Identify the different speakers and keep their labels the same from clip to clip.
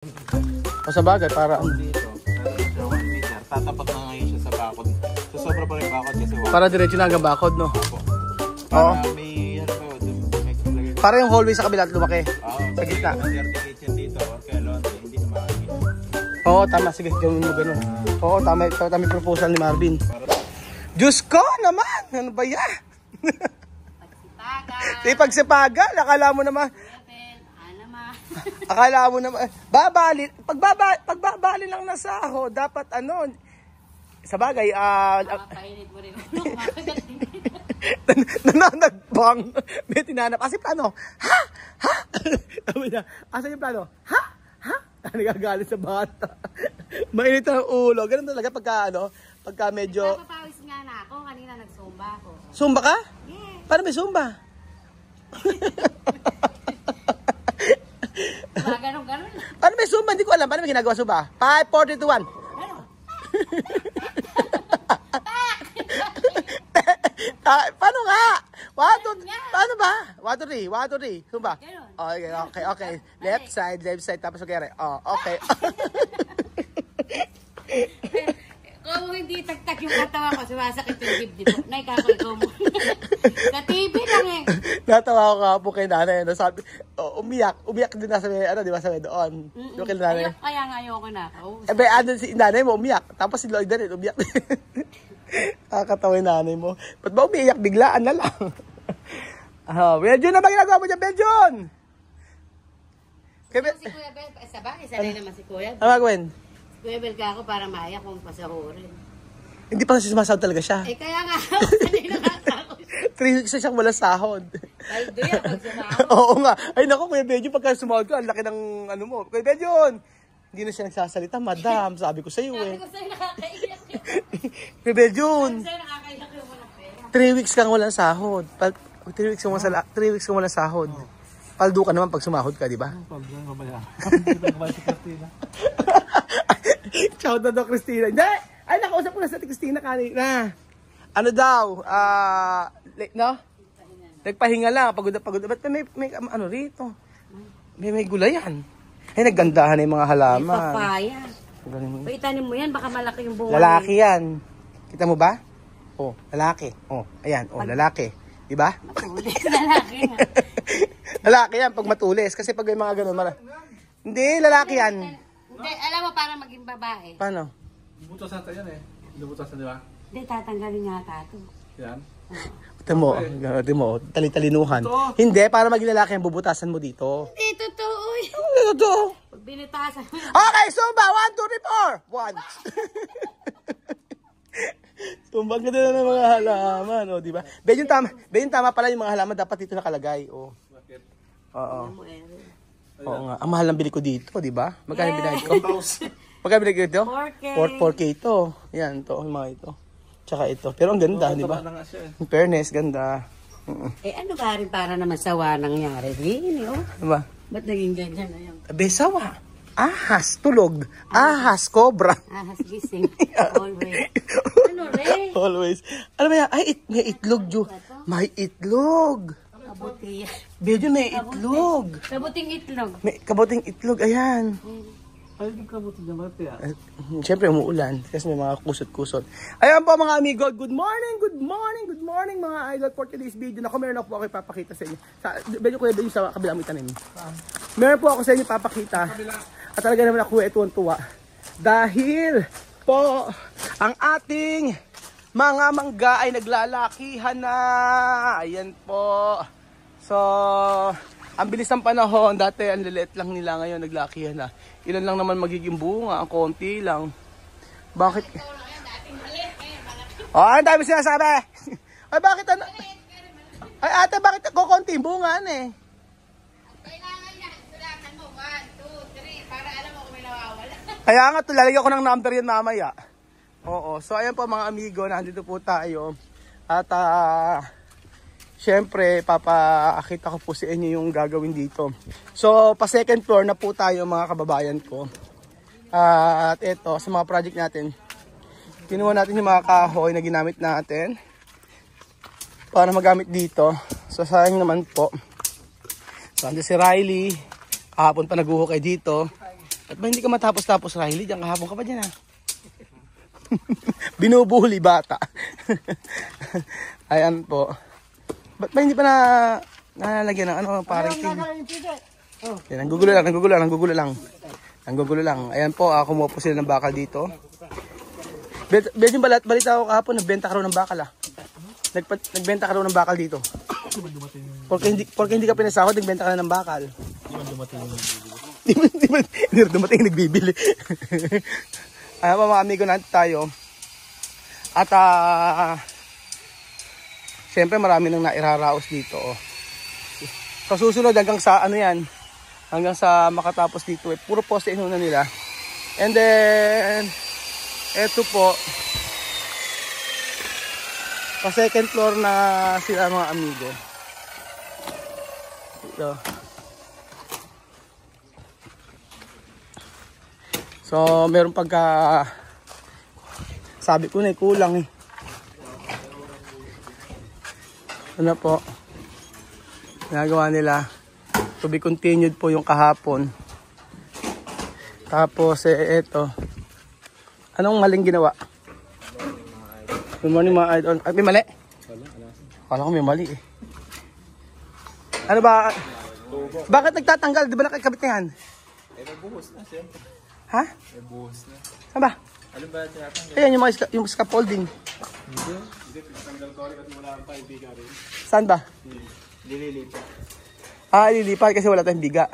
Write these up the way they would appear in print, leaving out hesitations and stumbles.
Speaker 1: O sa bagay, para
Speaker 2: Dito, siya 1 meter. Tatapat na ngayon siya sa bakod. So sobra pa rin bakod kasi
Speaker 1: para diretso na hanggang bakod, no?
Speaker 2: Para may ano kayo, may lagay.
Speaker 1: Para yung hallway sa kabila at lumaki.
Speaker 2: Oo,
Speaker 1: Sa gitna.
Speaker 2: Dirty kitchen dito or kaya laundry, hindi na makakita.
Speaker 1: Oo, tama. Sige, gawin mo ganun. Oo, tama. Ito tama yung proposal ni Marvin. Diyos ko naman! Ano ba yan? Pagsipagan! Akala mo naman... Akala mo naman... Pagbabali lang na sahod, dapat ano... Sa bagay,
Speaker 3: Painit mo rin.
Speaker 1: nananagbang. May tinanap. Kasi plano, ha? Ha? Sabi niya, asan yung plano? Ha? Ha? Nagagalit sa bata. Mainit ang ulo. Ganun talaga pagka medyo...
Speaker 3: Napapawis nga na ako. Kanina nagsumba ako.
Speaker 1: Zumba ka?
Speaker 3: Yeah.
Speaker 1: Paano may zumba?
Speaker 3: Ganun.
Speaker 1: Paano may zumba? Hindi ko alam. Paano may ginagawa zumba? 5, 4, 3, 2, 1. Paano nga? Paano ba? 1, 2, 3. Zumba. Okay. Left side. Tapos okay. Okay.
Speaker 3: Kung hindi tagtag yung katawa ko, sumasakit yung dibdib mo. Naikakoy ko mo. Sa TV lang eh.
Speaker 1: Natawa ko nga po kay nanay. Sabi, umiyak din na sa di ba, sa doon. Yung kay nanay.
Speaker 3: Kaya nga ayoko na.
Speaker 1: Si nanay mo umiyak. Tapos si Lloyd rin umiyak. Kakatawa yung nanay mo. Ba't ba umiyak? Biglaan na lang. Belgian na ba ginagawa mo dyan, Belgian?
Speaker 3: Si Kuya Bel, sabay, sanay naman si Kuya Bel.
Speaker 1: Ano gagawin?
Speaker 3: Kuya Bel ka ako para maya kung pasahurin.
Speaker 1: Hindi pa kasi sumasahod talaga siya.
Speaker 3: Eh kaya nga, sanay na ako.
Speaker 1: 3 weeks na siyang walang sahod.
Speaker 3: Kaldo yan, pag sumahod.
Speaker 1: Oo nga. Ay naku, Kuya Belgian, pagka sumahod ko, ang laki ng ano mo. Kuya Belgian, hindi na siya nagsasalita. Madam, sabi ko sa iyo eh.
Speaker 3: Sabi ko sa'yo nakakaiyak yun.
Speaker 1: Kuya Belgian,
Speaker 3: Sa'yo nakakaiyak yung walang pera.
Speaker 1: 3 weeks kang walang sahod. 3 weeks kang walang sahod. Paldo ka naman pag sumahod ka, di ba?
Speaker 2: Pablang mamaya. Hindi ko si Christina.
Speaker 1: Shout out to Christina. Hindi! Ay, nakausap ko na sa Christina kanina. Ano daw? No? Nagpahinga lang. Pagod. Ba't may ano rito? May gulayan. Ay, naggandahan na yung mga halaman.
Speaker 3: May papaya. Paitanin mo yan, baka malaki yung bunga.
Speaker 1: Lalaki yan. Kita mo ba? Oh, lalaki. Oh, ayan. Oh, lalaki. Diba?
Speaker 3: Matulis, lalaki nga.
Speaker 1: Lalaki yan pag matulis. Kasi pag may mga ganun, hindi, lalaki yan.
Speaker 3: Hindi, alam mo, para maging babae.
Speaker 1: Paano?
Speaker 2: Butas natin yan eh. Butas na, di ba?
Speaker 3: Hindi, tatanggalin nga tato.
Speaker 2: Yan.
Speaker 1: Ito mo, talitalinuhan. Hindi, para maging lalaki yan, bubutasan mo dito.
Speaker 3: Hindi, totoo eh.
Speaker 1: Totoo.
Speaker 3: Pag binitasan mo.
Speaker 1: Okay, Zumba! 1, 2, 3, 4! 1. Zumba, ganda na ng mga halaman, o, di ba? Benyon tama pala yung mga halaman, dapat dito nakalagay, o.
Speaker 2: Bakit?
Speaker 1: Oo.
Speaker 3: Ano mo, Aaron?
Speaker 1: Oo nga. Ang mahal ng bili ko dito, di ba? Magkano binayad ko?
Speaker 2: 1,000.
Speaker 1: Magkano binayad ko dito?
Speaker 3: 4K.
Speaker 1: 4K ito. Yan, ito, yung mga ito. Tsaka ito. Pero ang ganda, di ba?
Speaker 2: Na nga siya eh.
Speaker 1: In fairness, ganda.
Speaker 3: Eh, ano ba rin para naman sawa nangyari? Hindi, oh.
Speaker 1: Di ba?
Speaker 3: Ba't naging ganyan na yun?
Speaker 1: Besawa. Ahas, tulog. Ahas, cobra.
Speaker 3: Ahas gising. Always. Ano rin?
Speaker 1: Always. Ano ba yan? Ay, may itlog, Ju. May itlog.
Speaker 3: Kabuti.
Speaker 1: Medyo may itlog.
Speaker 3: Kabuting itlog.
Speaker 1: May kabuting itlog, ayan.
Speaker 2: Ay, hindi ka buti naman ito yan.
Speaker 1: Siyempre, umuulan. Kasi may mga kusot-kusot. Ayan po mga amigo. Good morning mga idol. For today's video, meron ako po ipapakita sa inyo. Medyo kuya doon sa kabilang may tanim. Meron po ako sa inyo ipapakita. At talaga naman ako tuwan-tuwa. Dahil po, ang ating mga mangga ay naglalakihan na. Ayan po. So, ang bilis ng panahon, dati ang liliit lang nila, ngayon naglakihan na. Ilan lang naman magiging bunga, ang konti lang. Bakit? Oh, ang dami sinasabi. Ay, bakit ano? Ay, ate, bakit kukunti yung bunga, eh?
Speaker 3: Kailangan niya. Sulakan mo. 1, 2, 3. Para alam mo kung may nawawala.
Speaker 1: Kaya nga, lalagyan ko ng number yan mamaya. Oo, so ayan po mga amigo, nandito po tayo. At syempre, papakita ko po sa inyo yung gagawin dito. So, pa second floor na po tayo mga kababayan ko. At ito, sa mga project natin, kinuha natin yung mga kahoy na ginamit natin para magamit dito. So, sayang naman po. So, andun si Riley. Kahapon pa naguhukay dito. At ba hindi ka matapos-tapos, Riley? Diyan kahapon ka pa dyan, ha? Binubuli bata. Ayan po. Ba't ba hindi pa nalalagyan ng ano, parang tin? Yan, nanggugulo lang. Ayan po, kumuha po sila ng bakal dito. Medyo balita ako kahapon, nagbenta ka raw ng bakal, ah. Nagbenta ka raw ng bakal dito. Porque hindi ka pinasahod, nagbenta ka na ng bakal. Di ba dumating nagbibili. Ayan po mga amigo, natin tayo. At siyempre marami nang nairaraos dito. Oh. Kasusunod hanggang sa ano yan, hanggang sa makatapos dito. Puro poste inuna nila. And then, eto po, pa second floor na sila mga amigo. Ito. So, meron pagka sabi ko na kulang eh. Ano po? Ginagawa nila. To be continued po yung kahapon. Tapos eto. Anong maling ginawa? Good morning mga idol. Ay, may mali? Kala ko may mali eh. Ano ba? Bakit nagtatanggal? Di ba nakikabit na yan?
Speaker 2: Nabuhos na siyempre.
Speaker 1: Ha?
Speaker 2: Nabuhos na.
Speaker 1: Saan ba?
Speaker 2: Ano ba tinatanggal?
Speaker 1: Ayan yung scaffolding.
Speaker 2: Hindi, tinatanggal ko ulit at wala kang tayong biga rin.
Speaker 1: Saan ba?
Speaker 2: Nililipat.
Speaker 1: Ililipat kasi wala tayong biga.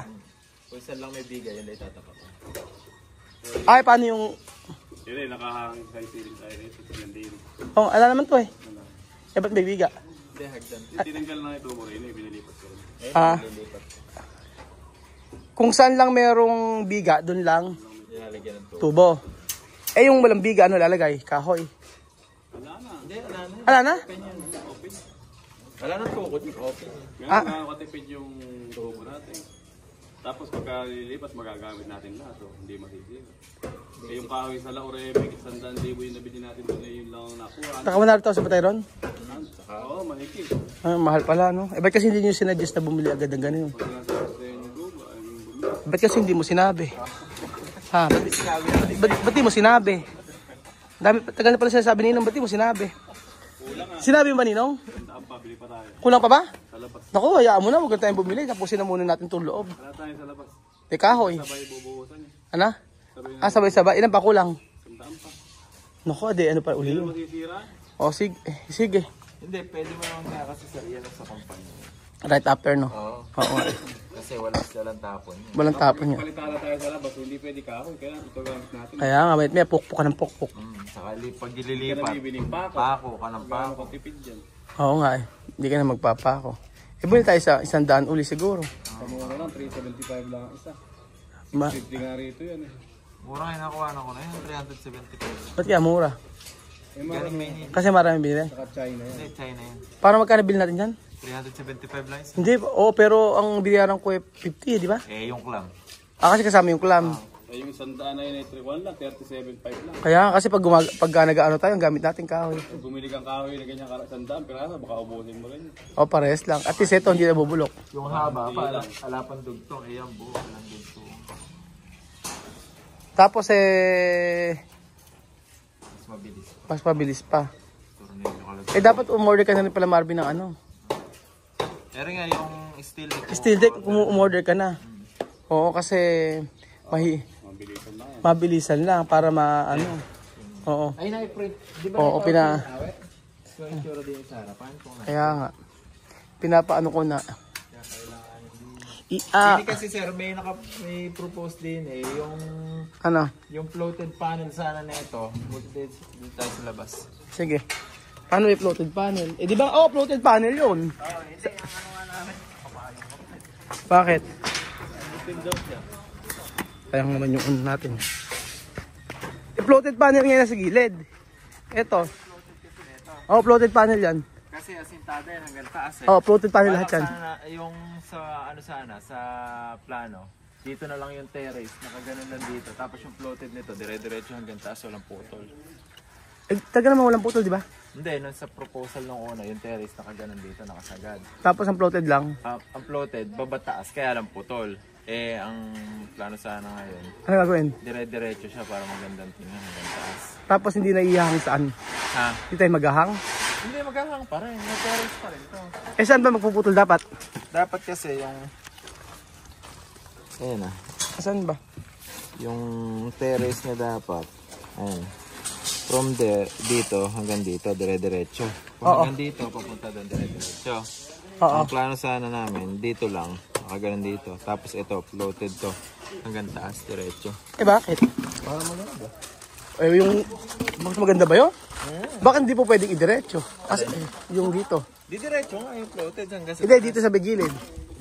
Speaker 2: Kung saan lang may biga, yan ay tatapak.
Speaker 1: Ay, paano yung...
Speaker 4: Yun eh, nakahang sa ceiling tayo rin. Tinandin.
Speaker 1: Oh, ala naman to eh. Eh, ba't may biga?
Speaker 2: Hindi, hagdan.
Speaker 4: Tinanggal na ito mo rin eh, binilipat ko rin.
Speaker 2: Nililipat.
Speaker 1: Kung saan lang merong biga, dun lang
Speaker 2: Nilalagyan ng tubo.
Speaker 1: tubo. Eh, yung walang biga, ano lalagay? Kahoy.
Speaker 4: Wala na.
Speaker 2: Hindi, wala na.
Speaker 1: Ala na?
Speaker 4: Open.
Speaker 2: Wala na tukod, open.
Speaker 4: Ganun nga katipid yung tubo natin. Tapos pagka lilipat, magagamit natin lahat. So, hindi masisira. Eh, yung kahoy sa Laurebe, 100,000 yung nabili natin doon eh, yun lang ang nakuha.
Speaker 1: Nakamanalo to sa Batayron?
Speaker 4: Oo, mahigit.
Speaker 1: Ah, mahal pala, no? Eh, ba't kasi hindi nyo sinadjust na bumili agad ng ganun?
Speaker 4: Pag nasa sa yung tubo, ay yung bumili.
Speaker 1: Ba't kasi hindi mo sinabi? Ha? Ba't di mo sinabi? Dami, tagal na pala sinasabi ni Ninong, ba't di mo sinabi? Sinabi mo ba, Ninong?
Speaker 4: Saan pa, bili pa tayo.
Speaker 1: Kulang pa ba?
Speaker 4: Sa labas.
Speaker 1: Naku, hayaan mo na, huwag tayong bumili. Tapusin na muna natin itong loob.
Speaker 4: Wala tayo sa labas.
Speaker 1: Eh, kahoy.
Speaker 4: Sabay bubuhusan eh.
Speaker 1: Ano?
Speaker 4: Sabay na,
Speaker 1: Sabay-sabay. Ilan pa kulang?
Speaker 4: sandaan pa.
Speaker 1: Naku, ano pa uli
Speaker 4: Hindi
Speaker 1: yun?
Speaker 4: na masisira.
Speaker 1: O, sige.
Speaker 2: Hindi, pwede mo naman kaya kasi sa iyan sa kumpanya.
Speaker 1: Right after, no?
Speaker 2: Oo.
Speaker 1: Oo nga.
Speaker 2: Kasi walang tapon.
Speaker 1: Walang tapon niya.
Speaker 4: Palitala tayo sa labas, hindi pwede kahoy. Kaya ito gamit natin.
Speaker 1: Kaya nga, may pukpuk ka ng pukpuk.
Speaker 2: Saka pag
Speaker 4: Kaya
Speaker 2: ililipat,
Speaker 4: nabibiling pako.
Speaker 2: pako ka ng
Speaker 4: Paano
Speaker 2: pako.
Speaker 4: ko tipid dyan?
Speaker 1: Oo nga eh. Hindi ka na magpapako. Eh, buli tayo sa 100 uli siguro.
Speaker 4: Kamura lang, 375 lang ang isa.
Speaker 1: Ma
Speaker 4: 50 nga rito yan eh.
Speaker 2: Mura nga nakuha na ko na yun, 375.
Speaker 1: ba't kaya mura?
Speaker 4: Eh,
Speaker 2: Galing mainin.
Speaker 1: Kasi marami binili.
Speaker 4: saka China yan.
Speaker 2: Hindi, China yan.
Speaker 1: Para magkano bilhin natin dyan?
Speaker 2: 375 lang isa.
Speaker 1: Hindi, oo, pero ang binayaran ko eh 50 di ba?
Speaker 2: Eh, yung clam.
Speaker 1: Kasi kasama yung clam.
Speaker 4: Eh, yung sandaan na yun ay 3.1 lang, 37.5 lang.
Speaker 1: Kaya kasi pag nag-ano tayo, ang gamit natin kahoy.
Speaker 4: Pag bumili kang kahoy na ganyan sandaan, pero baka ubusin mo rin.
Speaker 1: O, pares lang. At least ito, hindi na bubulok.
Speaker 2: Yung haba pa, alapan dugtong. Eh, yung buo, alang dugtong.
Speaker 1: Tapos
Speaker 2: Mas mabilis.
Speaker 1: mas mabilis pa.
Speaker 2: Tornilyo ka lang.
Speaker 1: Dapat umorder ka na rin pala Marvin ng ano.
Speaker 2: Pero nga yung steel deck.
Speaker 1: Steel deck, umorder ka na. Oo, kasi
Speaker 4: Mabilisan lang yan.
Speaker 1: mabilisan lang para maano. Oo.
Speaker 2: Ay, na-print. Di ba?
Speaker 1: Oo,
Speaker 2: So, yung tsura din sa harapan.
Speaker 1: Kaya nga. Pinapaano ko na.
Speaker 2: Hindi kasi sir, may propose din eh. Yung floated panel sana na ito. Dito tayo sa labas.
Speaker 1: Sige. Paano may floated panel? Eh, di ba? Floated panel yun.
Speaker 2: Hindi, ang ano nga namin.
Speaker 1: Bakit? Kaya naman yung ano natin. Floated panel ngayon nasa gilid. Ito. Floated panel yan.
Speaker 2: Kasi asintada yan hanggang taas eh.
Speaker 1: Floated panel lahat yan.
Speaker 2: Sana, yung sa ano sana, sa plano, dito na lang yung terrace, nakaganon lang dito. Tapos yung floated nito, dire-diretso hanggang taas, walang putol.
Speaker 1: Taga naman walang putol, di ba?
Speaker 2: Hindi, nung sa proposal nung una, yung terrace nakaganon dito, nakasagad.
Speaker 1: Tapos ang floated lang.
Speaker 2: Ang floated, baba taas, kaya lang putol. Eh, ang plano sana ngayon,
Speaker 1: Ano gagawin?
Speaker 2: dire-diretso siya para magandang tingnan hanggang taas.
Speaker 1: Tapos hindi na ihahang saan?
Speaker 2: Ha?
Speaker 1: Hindi tayo maghahang?
Speaker 2: Hindi, maghahang pa rin. May terrace pa rin to.
Speaker 1: Eh saan ba magpuputol dapat?
Speaker 2: Dapat kasi yung... Ayan
Speaker 1: Saan ba?
Speaker 2: yung terrace niya dapat. Ayan. From there, dito hanggang dito, dire-diretso. Kung
Speaker 1: Oo.
Speaker 2: hanggang dito, papunta doon, dire-diretso.
Speaker 1: Oo.
Speaker 2: Ang plano sana namin, dito lang, nakaganon dito. Tapos ito, floated to, hanggang taas, diretso.
Speaker 1: Eh bakit?
Speaker 2: Para maganda.
Speaker 1: Eh yung... Bakit maganda ba yun? Bakit hindi po pwedeng idiretso? Kasi yung dito.
Speaker 2: Di diretso nga yung floated hanggang sa...
Speaker 1: Hindi, dito sa gilid.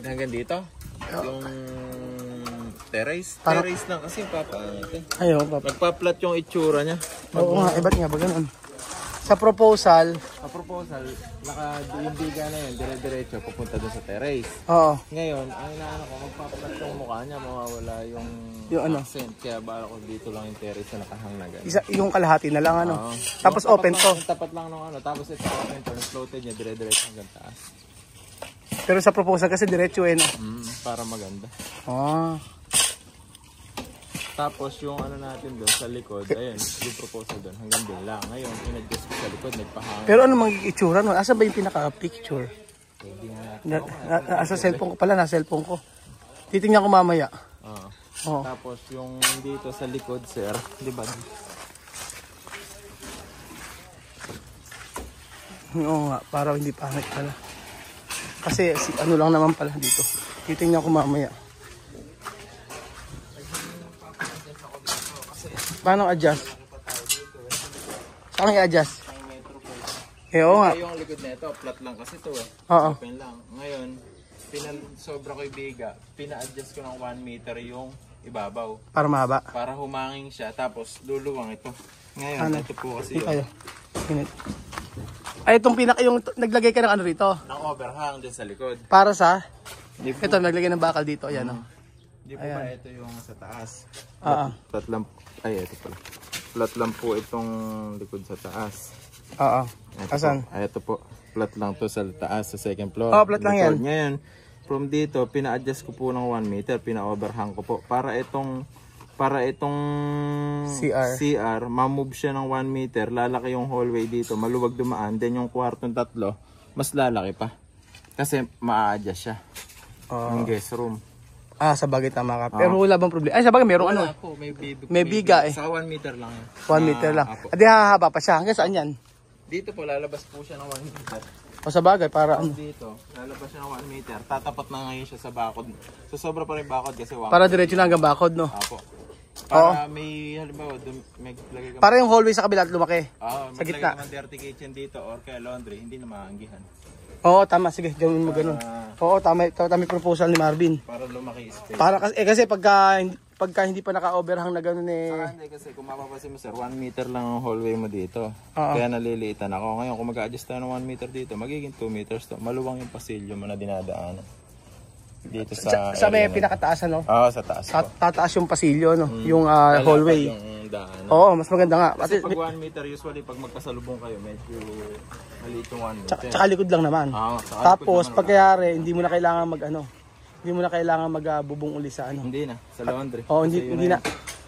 Speaker 2: Hanggang dito? Yung terrace?
Speaker 1: Parang-
Speaker 2: Terrace lang kasi yung papaangat eh.
Speaker 1: Ayaw, papa.
Speaker 2: Nagpa-flat yung itsura niya.
Speaker 1: Oo nga, eh ba't nga ba ganun? Sa proposal,
Speaker 2: Sa proposal, yung biga na yun, dire-diretso, pupunta dun sa terrace.
Speaker 1: oo.
Speaker 2: Ngayon, ang inaano ko, magpapalat yung mukha niya, mawawala yung
Speaker 1: Yung ano?
Speaker 2: accent. Kaya bala ko dito lang yung terrace na nakahang na ganun.
Speaker 1: Yung kalahati na lang ano.
Speaker 2: Oo.
Speaker 1: Tapos
Speaker 2: Yung
Speaker 1: open
Speaker 2: tapat
Speaker 1: to.
Speaker 2: lang- yung tapat lang ng ano, tapos ito open to, yung floated niya, dire-diretso hanggang taas.
Speaker 1: Pero sa proposal kasi diretso eh. No?
Speaker 2: Para maganda.
Speaker 1: Ah.
Speaker 2: Tapos yung ano natin doon sa likod, ayun, yung proposal doon, hanggang doon lang. Ngayon, in-adjust ko sa likod, nagpahangin.
Speaker 1: Pero ano magiging itsura nun? Asa ba yung pinaka-picture?
Speaker 2: Pwede nga natin.
Speaker 1: Nasa cellphone ko pala, nasa cellphone ko. Titingnan ko mamaya.
Speaker 2: Oo.
Speaker 1: Oo.
Speaker 2: Tapos yung dito sa likod, sir, di ba?
Speaker 1: Oo nga, para hindi pangit pala. Kasi ano lang naman pala dito. Titingnan ko mamaya. Paano adjust? Saan i-adjust? Eh, oo nga.
Speaker 2: Yung likod na ito, flat lang kasi ito eh.
Speaker 1: Oo.
Speaker 2: Open lang. Ngayon, sobra ko yung biga, pina-adjust ko ng 1 meter yung ibabaw.
Speaker 1: Para mahaba.
Speaker 2: Para humangin siya, tapos luluwang ito. Ngayon,
Speaker 1: Ano?
Speaker 2: ito po kasi
Speaker 1: Ito kayo.
Speaker 2: yun.
Speaker 1: Minute. Ay, itong yung naglagay ka ng ano rito.
Speaker 2: Ng overhang dyan sa likod.
Speaker 1: Para sa,
Speaker 2: Di po,
Speaker 1: ito, naglagay ng bakal dito. Ayan, oh.
Speaker 2: di po ba ito yung sa taas?
Speaker 1: Oo.
Speaker 2: Flat lang, ay ito pala. Flat lang po itong likod sa taas.
Speaker 1: Oo.
Speaker 2: Ito
Speaker 1: Asan?
Speaker 2: Po, ito po. Flat lang to sa taas, sa second floor.
Speaker 1: Oh, flat lang yan.
Speaker 2: Likod. Ngayon, from dito, pina-adjust ko po ng 1 meter, pina-overhang ko po. Para itong CR, ma-move siya ng 1 meter, lalaki yung hallway dito, maluwag dumaan, then yung kwartong tatlo, mas lalaki pa. Kasi ma-adjust siya. Yung guest room.
Speaker 1: Ah, sa bagay tama ka. Pero wala bang problema? Ay, sa bagay merong ano.
Speaker 2: Wala po,
Speaker 1: May biga eh.
Speaker 2: Sa 1 meter lang yan.
Speaker 1: 1 meter lang.
Speaker 2: Apo.
Speaker 1: At di hahaba pa siya. Hanggang saan yan?
Speaker 2: Dito po, lalabas po siya ng 1 meter.
Speaker 1: O sa bagay, para ano.
Speaker 2: Dito, lalabas siya ng 1 meter. Tatapat na ngayon siya sa bakod. So, sobra pa rin bakod kasi 1
Speaker 1: Para diretso na hanggang bakod, no?
Speaker 2: Apo. Para may, halimbawa, may lagay ka
Speaker 1: Para yung hallway sa kabila at lumaki.
Speaker 2: sa
Speaker 1: gitna.
Speaker 2: gitna. May dirty kitchen dito or kaya laundry, hindi na maanggihan.
Speaker 1: Oo, tama. Sige, gawin mo ganun. Oo, tama yung proposal ni Marvin.
Speaker 2: Para lumaki space.
Speaker 1: Para kasi pagka hindi pa naka-overhang na ganun eh.
Speaker 2: Hindi kasi kung mapapansin mo sir, 1 meter lang ang hallway mo dito.
Speaker 1: Oo.
Speaker 2: Kaya naliliitan ako. Ngayon kung mag-adjust tayo ng 1 meter dito, magiging 2 meters to. Maluwang yung pasilyo mo na dinadaanan. Dito sa
Speaker 1: Sa may
Speaker 2: area na-
Speaker 1: pinakataas, ano?
Speaker 2: sa taas po.
Speaker 1: Tataas yung pasilyo, no? Yung hallway.
Speaker 2: Yung daan.
Speaker 1: Oo, mas maganda nga.
Speaker 2: Kasi
Speaker 1: Pati,
Speaker 2: pag 1 meter, usually pag magkasalubong kayo, medyo maliit yung 1 meter.
Speaker 1: tsaka likod lang naman.
Speaker 2: Saka
Speaker 1: Tapos,
Speaker 2: likod naman
Speaker 1: pag kayari, hindi mo na kailangan hindi mo na kailangan magbubong uli sa ano.
Speaker 2: Hindi na, sa laundry.
Speaker 1: Oo,
Speaker 2: Kasi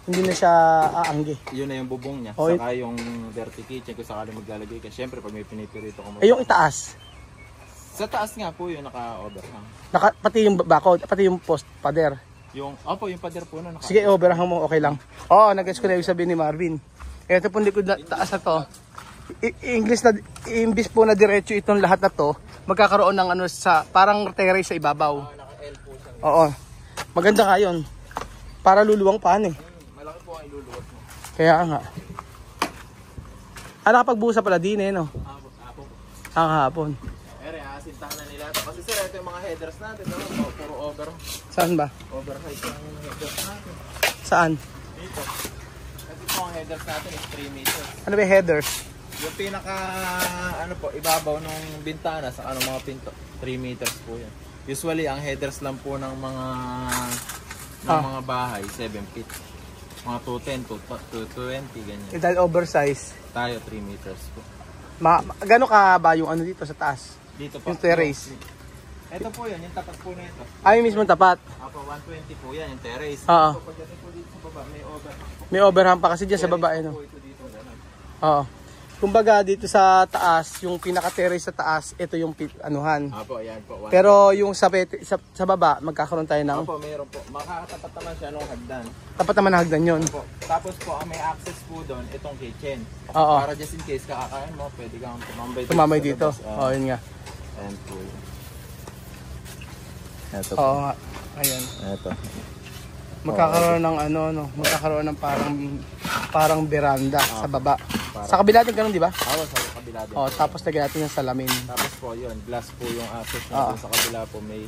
Speaker 1: hindi na siya aanggi.
Speaker 2: Yun na yung bubong niya.
Speaker 1: Oh,
Speaker 2: Saka yung dirty kitchen kung sakali maglalagay ka. Siyempre, pag may pinipirito ka
Speaker 1: Eh, yung itaas,
Speaker 2: Sa taas nga po yun, naka-overhang.
Speaker 1: pati yung bakod, pati yung post, pader.
Speaker 2: Yung pader po na naka-
Speaker 1: Sige, overhang mo, okay lang. Oo, nag-guess ko na yung sabihin ni Marvin. Ito pong likod na taas na to. English na, imbis po na diretso itong lahat na to, magkakaroon ng ano sa, parang terrace sa ibabaw.
Speaker 2: Naka-L po siya.
Speaker 1: Oo. Maganda nga yun. Para luluwang paan eh.
Speaker 2: Malaki po ang iluluwat mo.
Speaker 1: Kaya nga. Nakapagbusa pala din eh, no? Hapon.
Speaker 2: Ere, asintahan na nila ito. Kasi sir, ito yung mga headers natin. No? Puro
Speaker 1: Saan ba?
Speaker 2: overheight yung headers natin.
Speaker 1: Saan?
Speaker 2: Dito. Kasi po ang headers natin is 3 meters.
Speaker 1: Ano ba yung headers?
Speaker 2: Yung pinaka, ibabaw ng bintana sa mga pinto, 3 meters po yan. Usually, ang headers lang po ng mga bahay, 7 feet. Mga 210 to 20, ganyan.
Speaker 1: Eh, dahil oversize.
Speaker 2: Tayo, 3 meters po.
Speaker 1: Gano'n ka ba yung ano dito sa taas?
Speaker 2: Dito po.
Speaker 1: Yung terrace.
Speaker 2: Ito po yun, yung tapat po na ito.
Speaker 1: Ay, mismo tapat.
Speaker 2: Apo, 120 po yan, yung terrace.
Speaker 1: Oo.
Speaker 2: So, pagdating po dito sa baba, may over.
Speaker 1: May overhang pa kasi dyan sa baba.
Speaker 2: Terrace
Speaker 1: No?
Speaker 2: po ito dito, ganun.
Speaker 1: Oo. Kumbaga dito sa taas, yung pinaka-terrace sa taas, ito yung anuhan.
Speaker 2: Apo, ayan po.
Speaker 1: Pero yung sa baba, magkakaroon tayo ng
Speaker 2: Apo, mayroon po. Makakatapat naman siya nung hagdan.
Speaker 1: tapat naman na hagdan yun.
Speaker 2: Po. Tapos po, ang may access po doon, itong kitchen.
Speaker 1: Oo.
Speaker 2: Para just in case kakakain mo, pwede kang tumambay
Speaker 1: Tumamay
Speaker 2: sa
Speaker 1: dito.
Speaker 2: labas.
Speaker 1: Oo, yun nga.
Speaker 2: Ayan po yun. Ito po.
Speaker 1: Oo nga. Ayan.
Speaker 2: Ito.
Speaker 1: Magkakaroon ng ano, no? Magkakaroon ng parang veranda sa baba. Sa kabila din ganun, di ba?
Speaker 2: Awa sa kabila din.
Speaker 1: Oh, tapos lagyan natin yung salamin.
Speaker 2: Tapos po yun, glass po yung access
Speaker 1: Oo.
Speaker 2: natin sa kabila po. May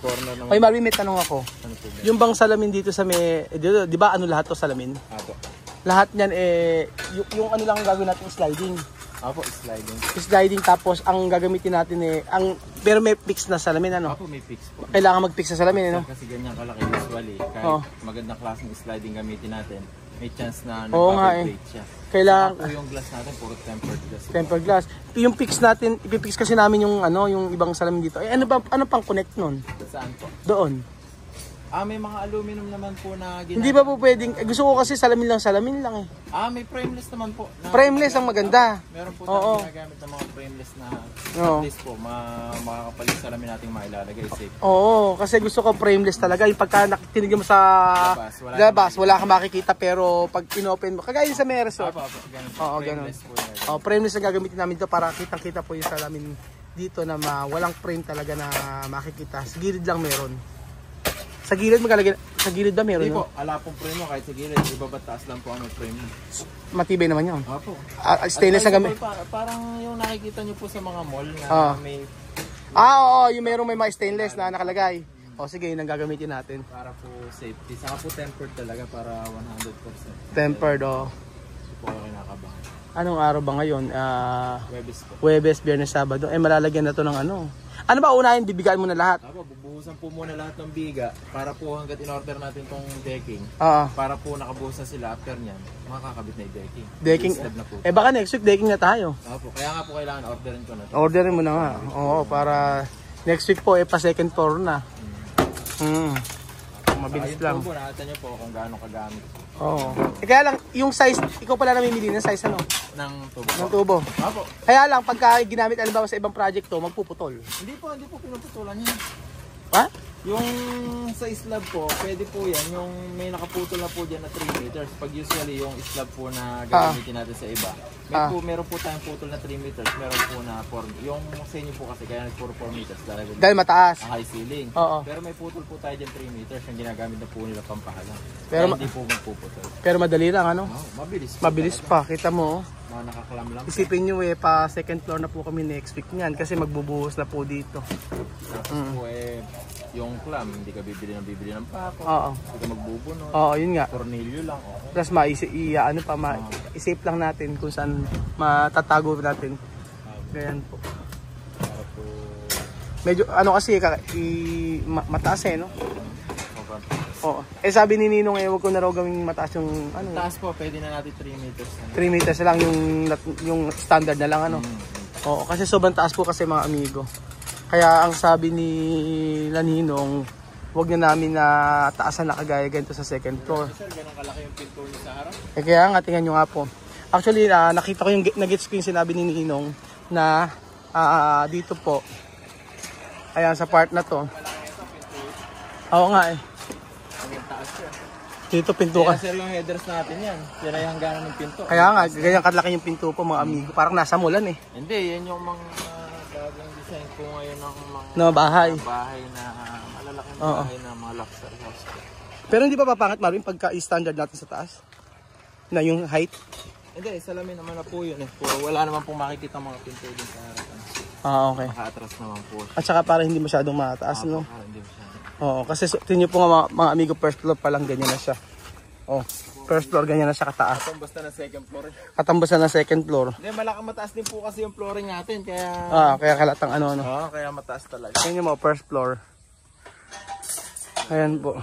Speaker 2: corner ng...
Speaker 1: Oy, Marvin, may tanong ako.
Speaker 2: Ano po ba?
Speaker 1: Yung bang salamin dito sa di ba ano lahat to salamin?
Speaker 2: Apo.
Speaker 1: Lahat niyan yung ano lang gagawin natin sliding.
Speaker 2: Apo, sliding.
Speaker 1: Sliding tapos ang gagamitin natin pero may fix na salamin ano.
Speaker 2: Apo, may fix po.
Speaker 1: Kailangan mag-fix sa salamin no.
Speaker 2: Kasi ganyan kalaki usually. Kahit
Speaker 1: Oo.
Speaker 2: magandang klaseng sliding gamitin natin, may chance na
Speaker 1: Oo nga
Speaker 2: nag-vibrate siya.
Speaker 1: Kailangan
Speaker 2: Saka po yung glass natin, puro tempered glass.
Speaker 1: tempered glass. Yung fix natin, ipipix kasi namin yung yung ibang salamin dito. ano pang connect nun?
Speaker 2: Saan po?
Speaker 1: Doon.
Speaker 2: May mga aluminum naman po na ginagawa.
Speaker 1: Hindi ba po pwedeng gusto ko kasi salamin lang eh.
Speaker 2: May frameless naman po.
Speaker 1: Frameless ang maganda.
Speaker 2: Meron po
Speaker 1: Oo.
Speaker 2: tayong ginagamit ng mga frameless na
Speaker 1: Oo.
Speaker 2: at least po, makakapalit salamin natin mailalagay safe.
Speaker 1: Oo, kasi gusto ko frameless talaga. Yung pagka nakikinig mo sa
Speaker 2: Labas,
Speaker 1: wala kang makikita pero pag inopen mo, kagaya sa may resort.
Speaker 2: Apo, ganun po.
Speaker 1: Oo, ganun.
Speaker 2: Frameless po yan.
Speaker 1: Oh, frameless ang gagamitin namin dito para kitang-kita po yung salamin dito na walang frame talaga na makikita. Sa gilid lang meron. Sa gilid maglalagay, sa gilid ba meron?
Speaker 2: Hindi
Speaker 1: No?
Speaker 2: po, ala pong frame mo kahit sa gilid, ibaba taas lang po ang frame mo.
Speaker 1: Matibay naman 'yon.
Speaker 2: Apo.
Speaker 1: Stainless na gamit.
Speaker 2: Parang yung nakikita nyo po sa mga mall na may
Speaker 1: Oo, yung merong may mga stainless na nakalagay. O sige, yun ang gagamitin natin.
Speaker 2: para po safety. Saka po tempered talaga para 100%.
Speaker 1: Tempered, oh.
Speaker 2: So po kayo kinakabahan.
Speaker 1: Anong araw ba ngayon?
Speaker 2: Webis po.
Speaker 1: Huwebes, Biyernes, Sabado. Malalagyan na to ng ano. Ano ba unahin? Bibigayin mo na lahat?
Speaker 2: Apo, bubuhusan po muna lahat ng biga para po hanggat in-order natin tong decking.
Speaker 1: Oo.
Speaker 2: Para po nakabuhos na sila after nyan, makakabit na yung decking.
Speaker 1: Decking.
Speaker 2: Slab na po.
Speaker 1: Baka next week decking na tayo.
Speaker 2: Apo, kaya nga po kailangan orderin ko na to.
Speaker 1: Orderin mo na nga. Oo, para next week po pa second floor na. Mabilis
Speaker 2: Ayun
Speaker 1: lang.
Speaker 2: po, nakita nyo po kung gaano kagamit
Speaker 1: Oo. Kaya lang, yung size, ikaw pala namimili ng size ano?
Speaker 2: ng tubo.
Speaker 1: Ng tubo.
Speaker 2: Apo,
Speaker 1: Kaya lang, pagka ginamit alimbawa sa ibang project to, magpuputol.
Speaker 2: hindi po pinuputulan yan.
Speaker 1: Ha?
Speaker 2: Yung sa slab po, pwede po yan. Yung may nakaputol na po dyan na 3 meters. Pag usually yung slab po na gagamitin natin sa iba, meron po tayong putol na 3 meters. Meron po na 4. Yung sa inyo po kasi kaya nag 4 meters.
Speaker 1: Dahil mataas.
Speaker 2: Ang high ceiling.
Speaker 1: Oo.
Speaker 2: Pero may putol po tayo dyan 3 meters. Yung ginagamit na po nila pampahalang.
Speaker 1: Pero
Speaker 2: Kaya hindi po magpuputol.
Speaker 1: Pero madali lang, ano?
Speaker 2: Mabilis po.
Speaker 1: Mabilis pa. Kita mo,
Speaker 2: Mga nakakalam lang.
Speaker 1: isipin nyo pa second floor na po kami next week niyan kasi magbubuhos na po dito.
Speaker 2: Tapos po yung clam, hindi ka bibili ng pako.
Speaker 1: Oo.
Speaker 2: Hindi ka magbubunot.
Speaker 1: Oo, yun nga.
Speaker 2: Tornilyo lang. Okay.
Speaker 1: Plus isip lang natin kung saan matatago natin. Ganyan po.
Speaker 2: Para po
Speaker 1: Medyo ano kasi mataas no?
Speaker 2: sobrang
Speaker 1: Oo. Sabi ni Ninong wag ko na raw gawing mataas yung ano.
Speaker 2: taas po, pwede na natin 3 meters.
Speaker 1: 3 meters lang yung standard na lang ano. Oo, kasi sobrang taas po kasi mga amigo. Kaya ang sabi ni Ninong, wag na namin na taasan na kagaya ganito sa second floor.
Speaker 2: Sir, ganun kalaki yung pinto niyo sa harap?
Speaker 1: Kaya nga, tingnan nyo nga po. Actually, nakita ko yung nag-gets ko yung sinabi ni Ninong na dito po, ayan sa part na to. Oo nga
Speaker 2: Ang taas siya.
Speaker 1: dito pinto
Speaker 2: Kaya
Speaker 1: ka.
Speaker 2: sir, yung headers natin yan. Yan ay hangganan ng pinto.
Speaker 1: Kaya nga, ganyan kalaki yung pinto po mga amigo. Parang nasa mulan
Speaker 2: Hindi, yan yung mga bagong design ko ngayon ng mga
Speaker 1: na bahay.
Speaker 2: bahay na malalaking
Speaker 1: Oo.
Speaker 2: bahay na mga luxury house.
Speaker 1: Pero hindi ba papangat Marvin pagka i-standard natin sa taas? Na yung height?
Speaker 2: Hindi, salamin naman na po yun. Puro, wala naman pong makikita mga pinto din sa harapan.
Speaker 1: Okay.
Speaker 2: Maka-atras naman po.
Speaker 1: At saka para hindi masyadong mataas, no?
Speaker 2: Para hindi masyado.
Speaker 1: Oo, kasi tingnan po nga mga amigo, first floor pa lang ganyan na siya. Oh, first floor ganyan na siya kataas.
Speaker 2: Itong basta na second floor.
Speaker 1: Katambasan ng second floor.
Speaker 2: Hindi, mataas din po kasi yung flooring natin. Kaya...
Speaker 1: Kaya kalatang ano.
Speaker 2: Oo, kaya mataas talaga.
Speaker 1: Tingnan mo, first floor. Ayan po.